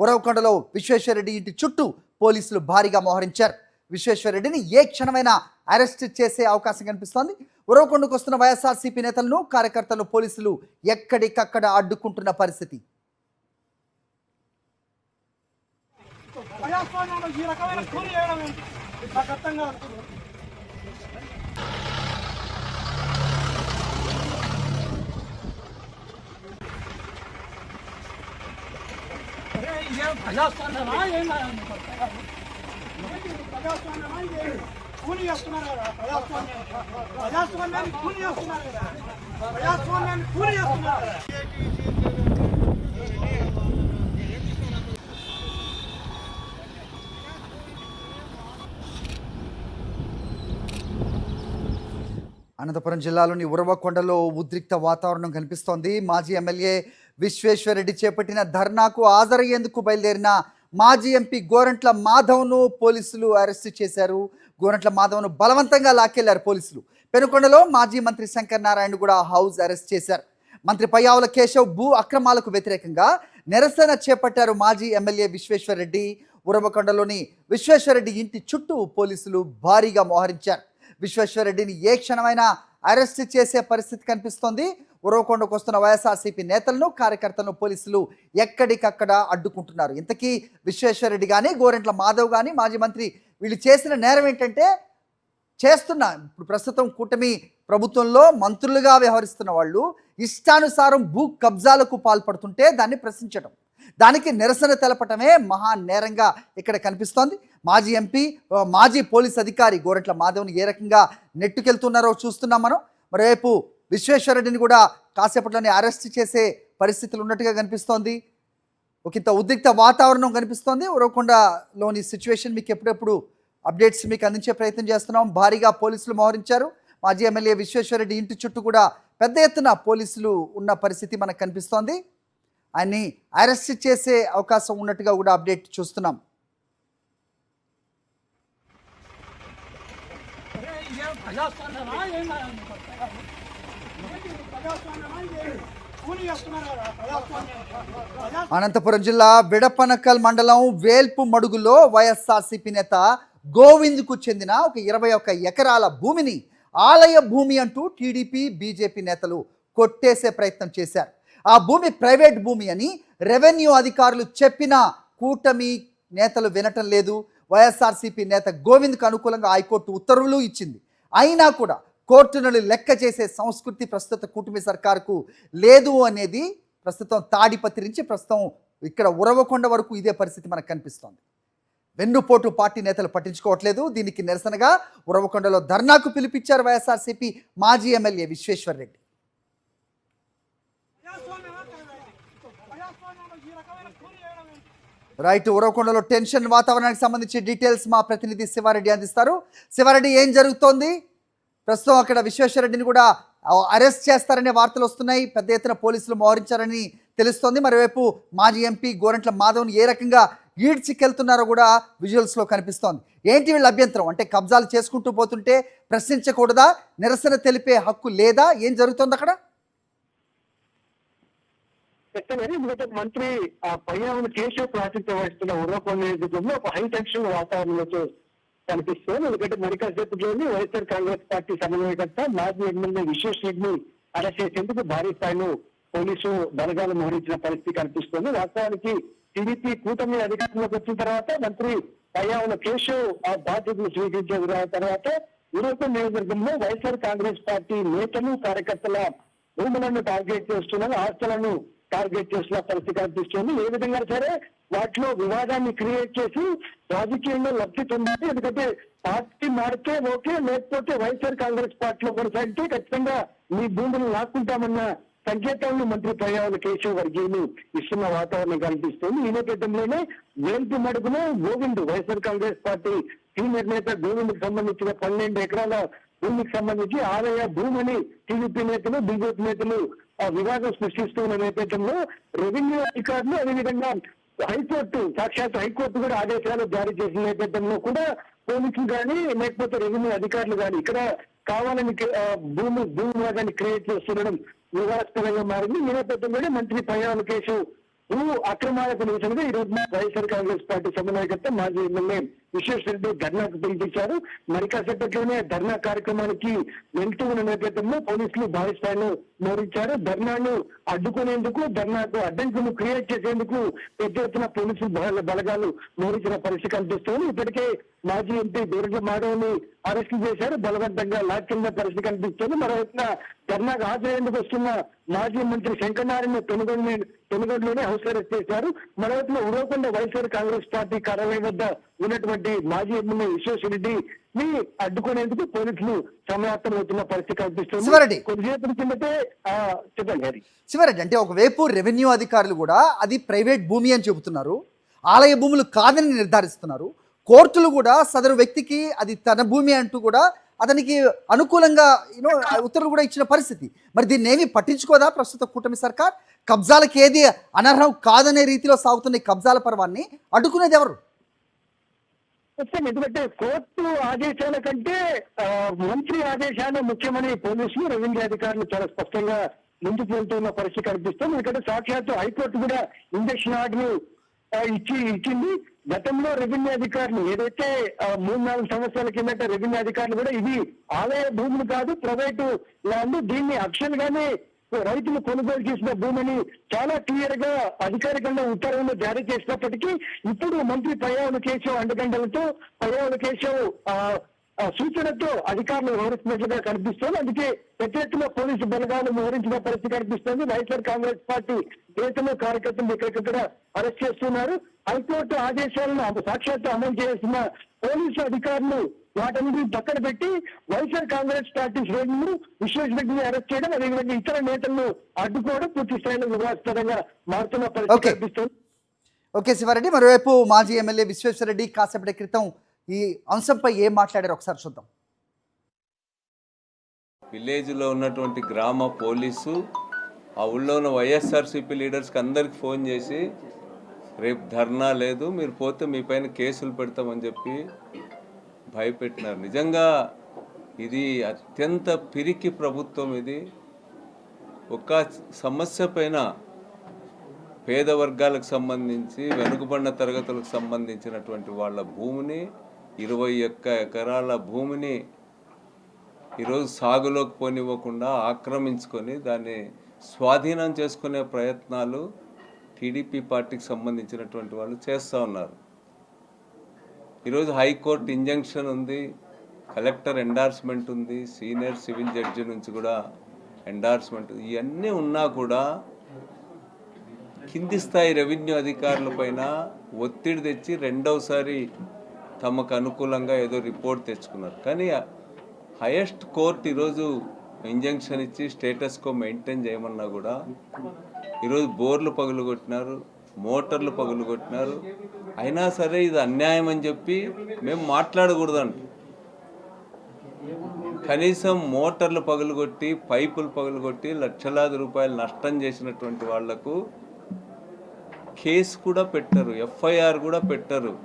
ఉరవకొండలో విశ్వేశ్వరరెడ్డి ఇంటి చుట్టూ పోలీసులు భారీగా మోహరించారు. విశ్వేశ్వరరెడ్డిని ఏ క్షణమైనా అరెస్ట్ చేసే అవకాశం కనిపిస్తోంది. ఉరవకొండకు వస్తున్న వైఎస్ఆర్సీపీ నేతలను కార్యకర్తలను పోలీసులు ఎక్కడికక్కడ అడ్డుకుంటున్న పరిస్థితి. అనంతపురం జిల్లాలోని ఉరవకొండలో ఉద్రిక్త వాతావరణం కనిపిస్తోంది. మాజీ ఎమ్మెల్యే విశ్వేశ్వరరెడ్డి చేపట్టిన ధర్నాకు హాజరయ్యేందుకు బయలుదేరిన మాజీ ఎంపీ గోరంట్ల మాధవ్ను పోలీసులు అరెస్టు చేశారు. గోరంట్ల మాధవ్ను బలవంతంగా లాక్కెళ్లారు పోలీసులు. పెనుకొండలో మాజీ మంత్రి శంకర్ నారాయణ కూడా హౌస్ అరెస్ట్ చేశారు. మంత్రి పయ్యావుల కేశవ్ భూ అక్రమాలకు వ్యతిరేకంగా నిరసన చేపట్టారు. మాజీ ఎమ్మెల్యే విశ్వేశ్వరరెడ్డి ఉరవకొండలోని విశ్వేశ్వరరెడ్డి ఇంటి చుట్టూ పోలీసులు భారీగా మోహరించారు. విశ్వేశ్వరరెడ్డిని ఏ క్షణమైనా అరెస్ట్ చేసే పరిస్థితి కనిపిస్తోంది. ఉరవకొండకు వస్తున్న వైఎస్ఆర్సీపీ నేతలను కార్యకర్తలను పోలీసులు ఎక్కడికక్కడ అడ్డుకుంటున్నారు. ఇంతకీ విశ్వేశ్వరరెడ్డి కానీ గోరెంట్ల మాధవ్ కానీ మాజీ మంత్రి వీళ్ళు చేసిన నేరం ఏంటంటే ఇప్పుడు ప్రస్తుతం కూటమి ప్రభుత్వంలో మంత్రులుగా వ్యవహరిస్తున్న వాళ్ళు ఇష్టానుసారం భూ కబ్జాలకు పాల్పడుతుంటే దాన్ని ప్రశ్నించడం, దానికి నిరసన తెలపటమే మహా నేరంగా ఇక్కడ కనిపిస్తోంది. మాజీ ఎంపీ మాజీ పోలీస్ అధికారి గోరంట్ల మాధవ్ని ఏ రకంగా నెట్టుకెళ్తున్నారో చూస్తున్నాం మనం. మరోవైపు విశ్వేశ్వరరెడ్డిని కూడా కాసేపట్లోనే అరెస్ట్ చేసే పరిస్థితులు ఉన్నట్టుగా కనిపిస్తోంది. ఒకంత ఉద్రిక్త వాతావరణం కనిపిస్తోంది. ఉరవకొండలోని సిచ్యువేషన్ మీకు ఎప్పుడెప్పుడు అప్డేట్స్ మీకు అందించే ప్రయత్నం చేస్తున్నాం. భారీగా పోలీసులు మోహరించారు. మాజీ ఎమ్మెల్యే విశ్వేశ్వరరెడ్డి ఇంటి చుట్టూ కూడా పెద్ద ఎత్తున పోలీసులు ఉన్న పరిస్థితి మనకు కనిపిస్తోంది. ఆయన్ని అరెస్ట్ చేసే అవకాశం ఉన్నట్టుగా కూడా అప్డేట్ చూస్తున్నాం. అనంతపురం జిల్లా బిడపనకల్ మండలం వేల్పు మడుగులో వైఎస్ఆర్సీపీ నేత గోవింద్కు చెందిన ఒక 21 ఎకరాల భూమిని ఆలయ భూమి అంటూ టీడీపీ బీజేపీ నేతలు కొట్టేసే ప్రయత్నం చేశారు. ఆ భూమి ప్రైవేట్ భూమి అని రెవెన్యూ అధికారులు చెప్పినా కూటమి నేతలు వినటం లేదు. వైఎస్ఆర్సీపీ నేత గోవింద్కు అనుకూలంగా హైకోర్టు ఉత్తర్వులు ఇచ్చింది. అయినా కూడా కోర్టును లెక్క చేసే సంస్కృతి ప్రస్తుత కూటమి సర్కారుకు లేదు అనేది ప్రస్తుతం తాడిపత్రి నుంచి ప్రస్తుతం ఇక్కడ ఉరవకొండ వరకు ఇదే పరిస్థితి మనకు కనిపిస్తోంది. వెన్నుపోటు పార్టీ నేతలు పట్టించుకోవట్లేదు. దీనికి నిరసనగా ఉరవకొండలో ధర్నాకు పిలిపించారు వైఎస్ఆర్సీపీ మాజీ ఎమ్మెల్యే విశ్వేశ్వరరెడ్డి. రైట్, ఉరవకొండలో టెన్షన్ వాతావరణానికి సంబంధించి డీటెయిల్స్ మా ప్రతినిధి శివారెడ్డి అందిస్తారు. శివారెడ్డి, ఏం జరుగుతోంది? ప్రస్తుతం అక్కడ విశ్వేశ్వరరెడ్డిని కూడా అరెస్ట్ చేస్తారనే వార్తలు వస్తున్నాయి. పెద్ద ఎత్తున పోలీసులు మోహరించారని తెలుస్తోంది. మరోవైపు మాజీ ఎంపీ గోరంట్ల మాధవ్ని ఏ రకంగా ఈడ్చికెళ్తున్నారో కూడా విజువల్స్లో కనిపిస్తోంది. ఏంటి వీళ్ళ అభ్యంతరం? అంటే కబ్జాలు చేసుకుంటూ పోతుంటే ప్రశ్నించకూడదా? నిరసన తెలిపే హక్కు లేదా? ఏం జరుగుతోంది అక్కడ? ఎందుకంటే మంత్రి పయ్యావుల కేశవ్ ప్రాతినిధ్యం వహిస్తున్న ఉరవకొండ నియోజకవర్గంలో ఒక హై టెన్షన్ వాతావరణంలో కనిపిస్తుంది. ఎందుకంటే మరి కాసేపట్లోని వైఎస్ఆర్ కాంగ్రెస్ పార్టీ సమన్వయకర్త మాజీ ఎమ్మెల్యే విశ్వేశ్వరరెడ్డిని అరెస్ట్ చేసేందుకు భారీ స్థాయిలో పోలీసు బలగాలు మోహరించిన పరిస్థితి కనిపిస్తుంది. వాస్తవానికి టీడీపీ కూటమి అధికారంలోకి వచ్చిన తర్వాత మంత్రి పయ్యావుల కేశవ్ ఆ బాధ్యతలు స్వీకరించిన తర్వాత ఉరవకొండ నియోజకవర్గంలో వైఎస్ఆర్ కాంగ్రెస్ పార్టీ నేతలు కార్యకర్తల భూములను టార్గెట్ చేస్తున్నారు, ఆస్తులను టార్గెట్ చేస్తున్న పరిస్థితి కనిపిస్తుంది. ఏ విధంగా సరే వాటిలో వివాదాన్ని క్రియేట్ చేసి రాజకీయంలో లబ్ధి పొందాలి. ఎందుకంటే పార్టీ మారితే ఓకే, లేకపోతే వైఎస్ఆర్ కాంగ్రెస్ పార్టీలో కొనసాగితే ఖచ్చితంగా మీ భూములు లాక్కుంటామన్న సంకేతాలను మంత్రి పయ్యావుల కేశవ్ వర్గీయులు ఇస్తున్న వాతావరణం కనిపిస్తుంది. ఈ నేపథ్యంలోనే వేల్పు మడుగులో గోవింద్ వైఎస్ఆర్ కాంగ్రెస్ పార్టీ సీనియర్ నేత గోవింద్కి సంబంధించిన 12 ఎకరాల భూమికి సంబంధించి ఆలయ భూమిని టీడీపీ నేతలు బీజేపీ నేతలు వివాదం సృష్టిస్తున్న నేపథ్యంలో రెవెన్యూ అధికారులు అదేవిధంగా హైకోర్టు సాక్షాత్ హైకోర్టు కూడా ఆదేశాలు జారీ చేసిన నేపథ్యంలో కూడా పోలీసులు కానీ లేకపోతే రెవెన్యూ అధికారులు కానీ ఇక్కడ కావాలని భూమి వివాదాన్ని క్రియేట్ చేస్తుండడం వివాదాస్పదంగా మారింది. ఈ నేపథ్యంలోనే మంత్రి పయ్యావుల కేశవ్ భూ అక్రమాలకు నిరసనగా ఈ రోజు వైఎస్ఆర్ కాంగ్రెస్ పార్టీ సమన్వయకర్త మాజీ ఎమ్మెల్యే విశ్వేశ్వరరెడ్డి ధర్నాకు పిలిపించారు. మరి కాసేపట్లోనే ధర్నా కార్యక్రమానికి వెళ్తూ ఉన్న నేపథ్యంలో పోలీసులు భారీ స్థాయిలో మోహరించారు. ధర్నాను అడ్డుకునేందుకు, ధర్నాకు అడ్డంకులు క్రియేట్ చేసేందుకు పెద్ద ఎత్తున పోలీసు బలగాలు మోహరించిన పరిస్థితి కనిపిస్తోంది. ఇప్పటికే మాజీ ఎంపీ దూరగ మాధవ్ని అరెస్టు చేశారు. బలవంతంగా లాక్కిన పరిస్థితి కనిపిస్తోంది. మరోవైపున ధర్నాకు హాజరయ్యేందుకు వస్తున్న మాజీ మంత్రి శంకరనారాయణ పెనుగొండలోనే హౌస్ అరెస్ట్ చేశారు. మరోవైపున ఉరవకొండ వైఎస్ఆర్ కాంగ్రెస్ పార్టీ కార్యాలయం వద్ద ఉన్నటువంటి మాజీ ఎమ్మెల్యే విశ్వేశ్వరరెడ్డిని అడ్డుకునేందుకు పోలీసులు సమాయత్తమవుతున్న పరిస్థితి కనిపిస్తుంది. శివారెడ్డి, కొద్దిసేపటి కిందటే చెప్పండి గారి శివారెడ్డి, అంటే ఒకవైపు రెవెన్యూ అధికారులు కూడా అది ప్రైవేట్ భూమి అని చెబుతున్నారు, ఆలయ భూములు కాదని నిర్ధారిస్తున్నారు. కోర్టులు కూడా సదరు వ్యక్తికి అది తన భూమి అంటూ కూడా అతనికి అనుకూలంగా ఉత్తర్వులు కూడా ఇచ్చిన పరిస్థితి. మరి దీన్ని ఏమి పట్టించుకోదా ప్రస్తుత కూటమి సర్కార్? కబ్జాలకు ఏది అనర్హం కాదనే రీతిలో సాగుతున్న ఈ కబ్జాల పర్వాన్ని అడ్డుకునేది ఎవరు? ఎందుకంటే కోర్టు ఆదేశాల కంటే మంత్రి ఆదేశాలు ముఖ్యమని పోలీసులు, రెవెన్యూ అధికారులు చాలా స్పష్టంగా ముందుకు వెళ్తున్న పరిస్థితి కనిపిస్తుంది. ఎందుకంటే సాక్షాత్తు హైకోర్టు కూడా ఇంజక్షన్ ఆర్డర్ ఇచ్చింది. గతంలో రెవెన్యూ అధికారులు ఏదైతే 3-4 సంవత్సరాల కిందట రెవెన్యూ అధికారులు కూడా ఇది ఆలయ భూములు కాదు, ప్రైవేటు ల్యాండ్, దీన్ని అక్షరాలుగానే రైతులు కొనుగోలు చేసిన భూమిని చాలా క్లియర్ గా అధికారికంగా ఉత్తర్వులు జారీ చేసినప్పటికీ ఇప్పుడు మంత్రి పయ్యావుల కేశవ్ అండగండలతో, పయ్యావుల కేశవ్ సూచనతో అధికారులు వ్యవహరిస్తున్నట్లుగా కనిపిస్తోంది. అందుకే పెద్ద ఎత్తున పోలీసు బలగాలు వ్యవహరించిన పరిస్థితి కనిపిస్తోంది. వైఎస్ఆర్ కాంగ్రెస్ పార్టీ నేతలు, కార్యకర్తలు ఇక్కడిక్కడ అరెస్ట్ చేస్తున్నారు. హైకోర్టు ఆదేశాలను సాక్షాత్తు అమలు చేస్తున్న పోలీసు అధికారులు వాటన్ని పక్కన పెట్టి వైఎస్ఆర్ కాంగ్రెస్ పార్టీ శ్రేణులు విశ్వేశ్వరరెడ్డిని అరెస్ట్ చేయడం, అదేవిధంగా ఇతర నేతలను అడ్డుకోవడం పూర్తి స్థాయిలో వివాదాస్పదంగా మారుతున్న పరిస్థితి కనిపిస్తోంది. ఓకే శివారెడ్డి, మరోవైపు మాజీ ఎమ్మెల్యే విశ్వేశ్వరరెడ్డి కాసేపటి క్రితం ఈ అంశంపై ఏం మాట్లాడారు ఒకసారి చూద్దాం. విలేజ్లో ఉన్నటువంటి గ్రామ పోలీసు ఆ ఊళ్ళో ఉన్న వైఎస్ఆర్సీపీ లీడర్స్కి అందరికి ఫోన్ చేసి రేపు ధర్నా లేదు, మీరు పోతే మీ పైన కేసులు పెడతామని చెప్పి భయపెట్టినారు. నిజంగా ఇది అత్యంత పిరికి ప్రభుత్వం. ఇది ఒక సమస్య పైన పేద వర్గాలకు సంబంధించి, వెనుకబడిన తరగతులకు సంబంధించినటువంటి వాళ్ళ భూమిని, 21 ఎకరాల భూమిని ఈరోజు సాగులోకి పోనివ్వకుండా ఆక్రమించుకొని దాన్ని స్వాధీనం చేసుకునే ప్రయత్నాలు టీడీపీ పార్టీకి సంబంధించినటువంటి వాళ్ళు చేస్తూ ఉన్నారు. ఈరోజు హైకోర్టు ఇంజంక్షన్ ఉంది, కలెక్టర్ ఎండార్స్మెంట్ ఉంది, సీనియర్ సివిల్ జడ్జి నుంచి కూడా ఎండార్స్మెంట్, ఇవన్నీ ఉన్నా కూడా కింది స్థాయి రెవెన్యూ అధికారుల పైన ఒత్తిడి తెచ్చి రెండవసారి తమకు అనుకూలంగా ఏదో రిపోర్ట్ తెచ్చుకున్నారు. కానీ హైయెస్ట్ కోర్టు ఈరోజు ఇంజంక్షన్ ఇచ్చి స్టేటస్కో మెయింటైన్ చేయమన్నా కూడా ఈరోజు బోర్లు పగులుగొట్టినారు, మోటార్లు పగులుగొట్టినారు. అయినా సరే ఇది అన్యాయం అని చెప్పి మేము మాట్లాడకూడదంట. కనీసం మోటార్లు పగులుగొట్టి, పైపులు పగులుగొట్టి లక్షలాది రూపాయలు నష్టం చేసినటువంటి వాళ్లకు కేసు కూడా పెట్టరు, ఎఫ్ఐఆర్ కూడా పెట్టరు.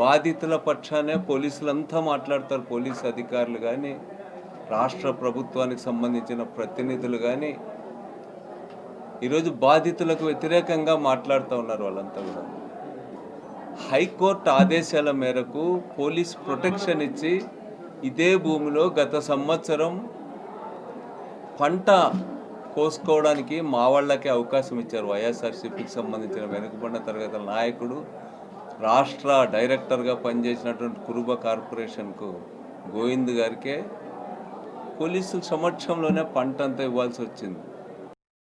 బాధితుల పక్షానే పోలీసులంతా మాట్లాడతారు. పోలీసు అధికారులు కానీ, రాష్ట్ర ప్రభుత్వానికి సంబంధించిన ప్రతినిధులు కానీ ఈరోజు బాధితులకు వ్యతిరేకంగా మాట్లాడుతూ ఉన్నారు వాళ్ళంతా కూడా. హైకోర్టు ఆదేశాల మేరకు పోలీస్ ప్రొటెక్షన్ ఇచ్చి ఇదే భూమిలో గత సంవత్సరం పంట కోసుకోవడానికి మా వాళ్ళకే అవకాశం ఇచ్చారు. వైఎస్ఆర్సీపీకి సంబంధించిన వెనుకబడిన తరగతుల నాయకుడు, రాష్ట్ర డైరెక్టర్గా పనిచేసినటువంటి కురుబ కార్పొరేషన్కు గోవింద్ గారికే పోలీసుల సమక్షంలోనే పంట అంతా ఇవ్వాల్సి వచ్చింది.